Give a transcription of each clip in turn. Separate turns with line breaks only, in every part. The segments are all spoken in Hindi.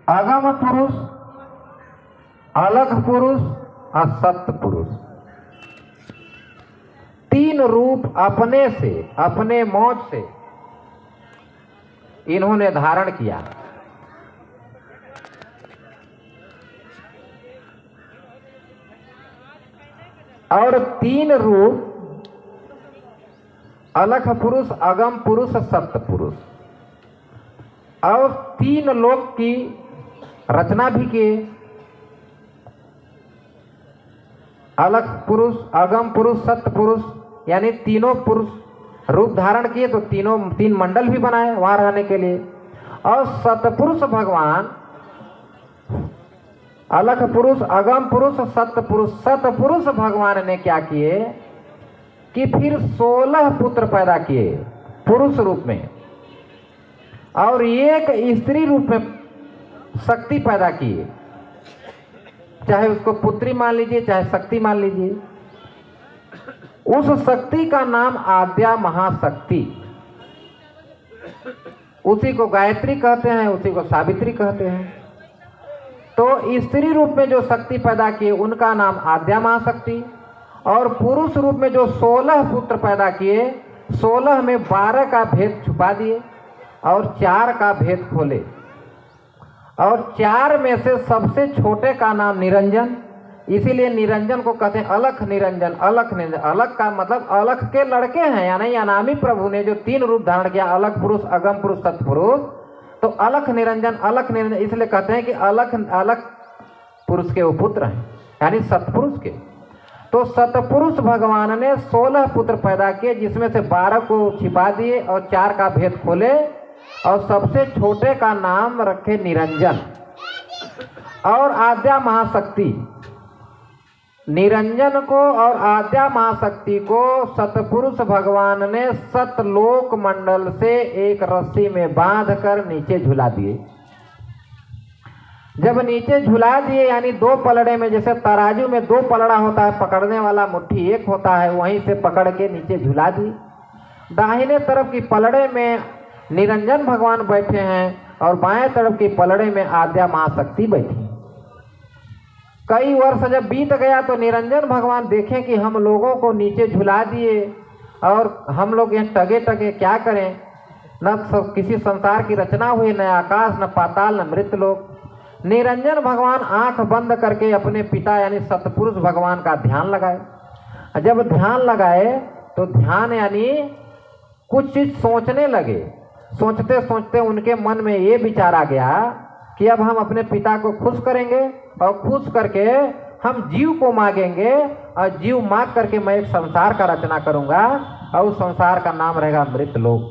अगम पुरुष, अलग पुरुष और सत्य पुरुष, तीन रूप अपने से, अपने मौज से इन्होंने धारण किया। और तीन रूप, अलग पुरुष, अगम पुरुष, सत्य पुरुष, और तीन लोक की रचना भी किए। अलग पुरुष, अगम पुरुष, सत्य पुरुष, यानी तीनों पुरुष रूप धारण किए, तो तीन मंडल भी बनाए वहां रहने के लिए। और सतपुरुष भगवान, अलग पुरुष, अगम पुरुष, सत्य पुरुष, सतपुरुष भगवान ने क्या किए कि फिर 16 पुत्र पैदा किए पुरुष रूप में, और एक स्त्री रूप में शक्ति पैदा किए, चाहे उसको पुत्री मान लीजिए चाहे शक्ति मान लीजिए। उस शक्ति का नाम आद्या महाशक्ति, उसी को गायत्री कहते हैं, उसी को सावित्री कहते हैं। तो स्त्री रूप में जो शक्ति पैदा किए उनका नाम आद्या महाशक्ति, और पुरुष रूप में जो 16 पुत्र पैदा किए, 16 में 12 का भेद छुपा दिए और 4 का भेद खोले। और 4 में से सबसे छोटे का नाम निरंजन, इसीलिए निरंजन को कहते हैं अलख निरंजन। अलख निरंजन, अलख का मतलब अलख के लड़के हैं, यानी अनामी प्रभु ने जो 3 रूप धारण किया, अलग पुरुष, अगम पुरुष, सतपुरुष, तो अलख निरंजन, अलख निरंजन इसलिए कहते हैं कि अलग पुरुष के वो पुत्र हैं, यानी सतपुरुष के। तो सतपुरुष भगवान ने 16 पुत्र पैदा किए, जिसमें से 12 को छिपा दिए और 4 का भेद खोले, और सबसे छोटे का नाम रखे निरंजन। और आद्या महाशक्ति, निरंजन को और आद्या महाशक्ति को सतपुरुष भगवान ने सतलोक मंडल से एक रस्सी में बांधकर नीचे झुला दिए। जब नीचे झुला दिए, यानी 2 पलड़े में, जैसे तराजू में 2 पलड़ा होता है, पकड़ने वाला मुट्ठी एक होता है, वहीं से पकड़ के नीचे झुला दी। दाहिने तरफ की पलड़े में निरंजन भगवान बैठे हैं और बाएं तरफ की पलड़े में आद्या महाशक्ति बैठी। कई वर्ष जब बीत गया तो निरंजन भगवान देखें कि हम लोगों को नीचे झुला दिए और हम लोग यहाँ टगे टगे क्या करें, न किसी संसार की रचना हुई, न आकाश, न पाताल, न मृतलोक। निरंजन भगवान आंख बंद करके अपने पिता यानी सतपुरुष भगवान का ध्यान लगाए। जब ध्यान लगाए तो ध्यान यानी कुछ चीज सोचने लगे। सोचते सोचते उनके मन में ये विचार आ गया कि अब हम अपने पिता को खुश करेंगे और खुश करके हम जीव को मांगेंगे, और जीव मांग करके मैं एक संसार का रचना करूंगा और उस संसार का नाम रहेगा मृतलोक।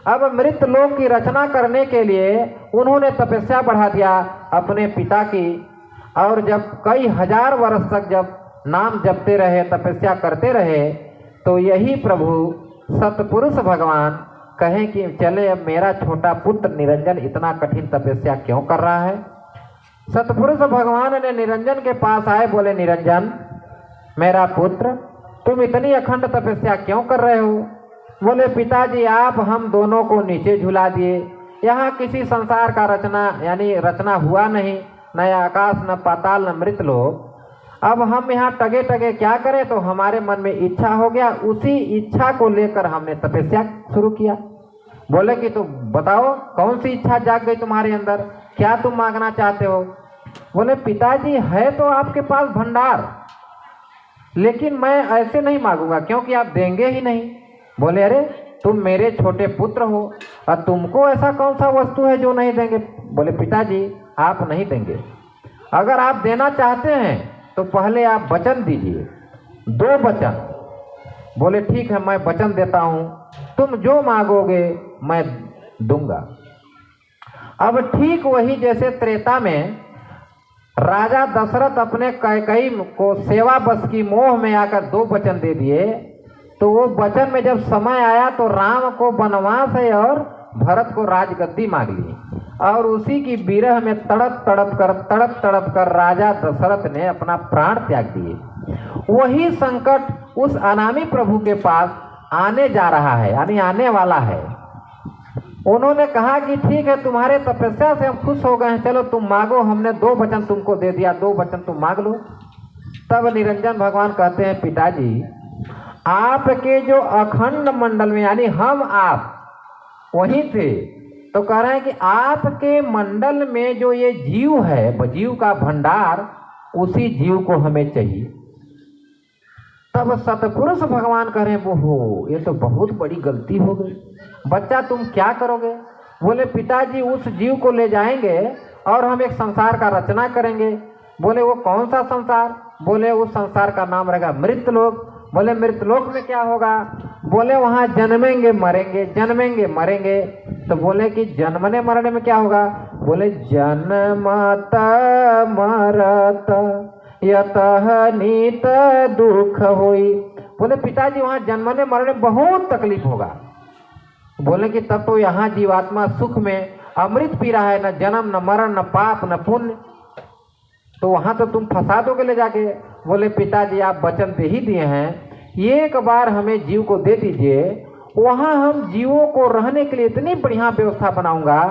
अब मृतलोक की रचना करने के लिए उन्होंने तपस्या बढ़ा दिया अपने पिता की, और जब कई हजार वर्ष तक जब नाम जपते रहे, तपस्या करते रहे, तो यही प्रभु सतपुरुष भगवान कहें कि चले अब मेरा छोटा पुत्र निरंजन इतना कठिन तपस्या क्यों कर रहा है। सतपुरुष भगवान ने निरंजन के पास आए, बोले निरंजन मेरा पुत्र, तुम इतनी अखंड तपस्या क्यों कर रहे हो। बोले पिताजी आप हम दोनों को नीचे झुला दिए, यहाँ किसी संसार का रचना यानी रचना हुआ नहीं, न आकाश, न पाताल, न मृतलोक। अब हम यहाँ टगे टगे क्या करें, तो हमारे मन में इच्छा हो गया, उसी इच्छा को लेकर हमने तपस्या शुरू किया। बोले कि तो बताओ कौन सी इच्छा जाग गई तुम्हारे अंदर, क्या तुम मांगना चाहते हो। बोले पिताजी है तो आपके पास भंडार, लेकिन मैं ऐसे नहीं मांगूंगा क्योंकि आप देंगे ही नहीं। बोले अरे तुम मेरे छोटे पुत्र हो और तुमको ऐसा कौन सा वस्तु है जो नहीं देंगे। बोले पिताजी आप नहीं देंगे, अगर आप देना चाहते हैं तो पहले आप वचन दीजिए, 2 वचन। बोले ठीक है मैं वचन देता हूं, तुम जो मांगोगे मैं दूंगा। अब ठीक वही जैसे त्रेता में राजा दशरथ अपने कैकेयी को सेवा बस की मोह में आकर 2 वचन दे दिए, तो वो वचन में जब समय आया तो राम को वनवास है और भरत को राजगद्दी मांग ली, और उसी की विरह में तड़प तड़प कर राजा दशरथ ने अपना प्राण त्याग दिए। वही संकट उस अनामी प्रभु के पास आने जा रहा है, यानी आने वाला है। उन्होंने कहा कि ठीक है, तुम्हारे तपस्या से हम खुश हो गए हैं, चलो तुम मांगो, हमने 2 वचन तुमको दे दिया, 2 वचन तुम मांग लो। तब निरंजन भगवान कहते हैं, पिताजी आपके जो अखंड मंडल में, यानी हम आप वहीं थे, तो कह रहे हैं कि आपके मंडल में जो ये जीव है, जीव का भंडार, उसी जीव को हमें चाहिए। तब सतपुरुष भगवान कह रहे हैं, वो हो, ये तो बहुत बड़ी गलती हो गई, बच्चा तुम क्या करोगे? बोले पिताजी उस जीव को ले जाएंगे और हम एक संसार का रचना करेंगे। बोले वो कौन सा संसार? बोले उस संसार का नाम रहेगा मृतलोक। बोले मृतलोक में क्या होगा? बोले वहाँ जन्मेंगे मरेंगे, जन्मेंगे मरेंगे। तो बोले कि जन्मने मरने में क्या होगा? बोले जन्मत मरत यतः नीत दुख होई। बोले पिताजी वहाँ जन्मने मरने बहुत तकलीफ होगा। बोले कि तब तो यहाँ जीवात्मा सुख में अमृत पी रहा है, न जन्म न मरण न पाप न पुण्य, तो वहाँ तो तुम फंसा दोगे ले जाके। बोले पिताजी आप वचन दे ही दिए हैं, एक बार हमें जीव को दे दीजिए, वहाँ हम जीवों को रहने के लिए इतनी बढ़िया व्यवस्था बनाऊंगा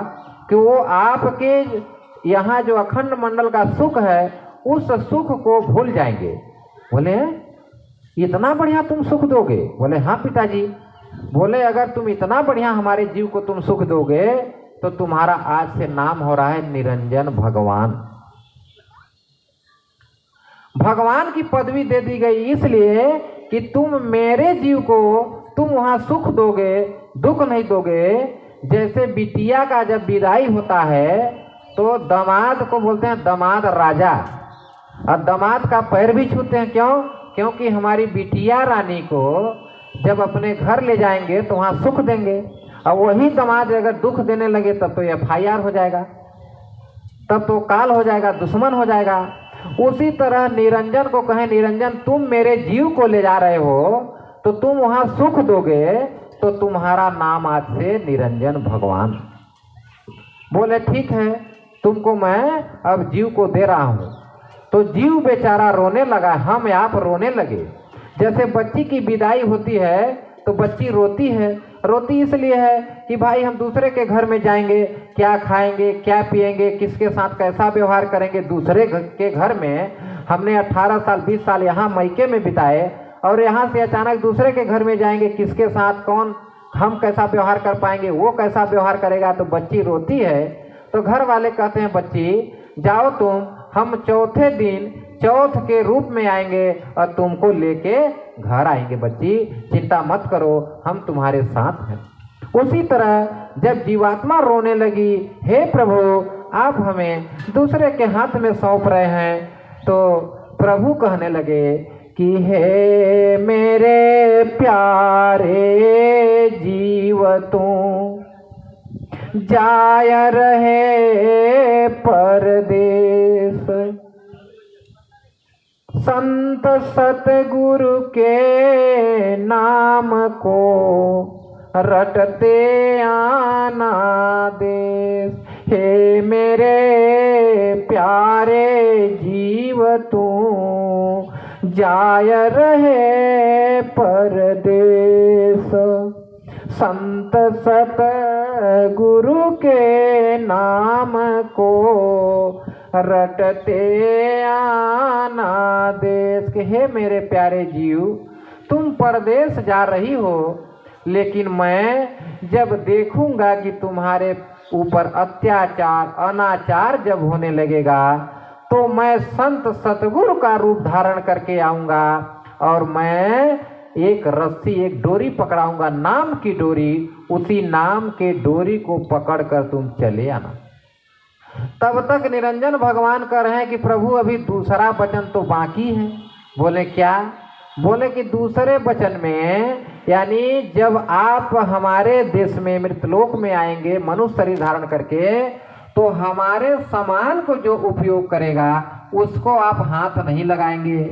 कि वो आपके यहाँ जो अखंड मंडल का सुख है उस सुख को भूल जाएंगे। बोले इतना बढ़िया तुम सुख दोगे? बोले हाँ पिताजी। बोले अगर तुम इतना बढ़िया हमारे जीव को तुम सुख दोगे तो तुम्हारा आज से नाम हो रहा है निरंजन भगवान। भगवान की पदवी दे दी गई इसलिए कि तुम मेरे जीव को तुम वहाँ सुख दोगे, दुख नहीं दोगे। जैसे बिटिया का जब विदाई होता है तो दामाद को बोलते हैं दामाद राजा, और दामाद का पैर भी छूते हैं। क्यों? क्योंकि हमारी बिटिया रानी को जब अपने घर ले जाएंगे तो वहाँ सुख देंगे, और वही दामाद अगर दुख देने लगे तब तो FIR हो जाएगा, तब तो काल हो जाएगा, दुश्मन हो जाएगा। उसी तरह निरंजन को कहें निरंजन तुम मेरे जीव को ले जा रहे हो तो तुम वहाँ सुख दोगे, तो तुम्हारा नाम आज से निरंजन भगवान। बोले ठीक है, तुमको मैं अब जीव को दे रहा हूँ। तो जीव बेचारा रोने लगा, हम आप रोने लगे। जैसे बच्ची की विदाई होती है तो बच्ची रोती है, रोती इसलिए है कि भाई हम दूसरे के घर में जाएंगे, क्या खाएंगे, क्या पिएंगे, किसके साथ कैसा व्यवहार करेंगे। दूसरे के घर में हमने 18 साल 20 साल यहाँ मैके में बिताए, और यहाँ से अचानक दूसरे के घर में जाएंगे, किसके साथ कौन हम कैसा व्यवहार कर पाएंगे, वो कैसा व्यवहार करेगा। तो बच्ची रोती है। तो घर वाले कहते हैं बच्ची जाओ तुम, हम चौथे दिन चौथ के रूप में आएंगे और तुमको लेके घर आएंगे। बच्ची चिंता मत करो, हम तुम्हारे साथ हैं। उसी तरह जब जीवात्मा रोने लगी, हे प्रभु आप हमें दूसरे के हाथ में सौंप रहे हैं, तो प्रभु कहने लगे कि हे मेरे प्यारे जीव तू जाय रहे परदेश, संत सतगुरु के नाम को रटते आना देश। हे मेरे प्यारे जीव तू जाय रहे परदेश, संत सत गुरु के नाम को रटते आना देश। के हे मेरे प्यारे जीव तुम परदेश जा रही हो, लेकिन मैं जब देखूंगा कि तुम्हारे ऊपर अत्याचार अनाचार जब होने लगेगा तो मैं संत सतगुरु का रूप धारण करके आऊंगा, और मैं एक रस्सी एक डोरी पकड़ाऊंगा, नाम की डोरी। उसी नाम के डोरी को पकड़कर तुम चले आना। तब तक निरंजन भगवान कह रहे हैं कि प्रभु अभी दूसरा वचन तो बाकी है। बोले क्या? बोले कि दूसरे वचन में, यानी जब आप हमारे देश में मृतलोक में आएंगे मनुष्य शरीर धारण करके, तो हमारे सामान को जो उपयोग करेगा उसको आप हाथ नहीं लगाएंगे।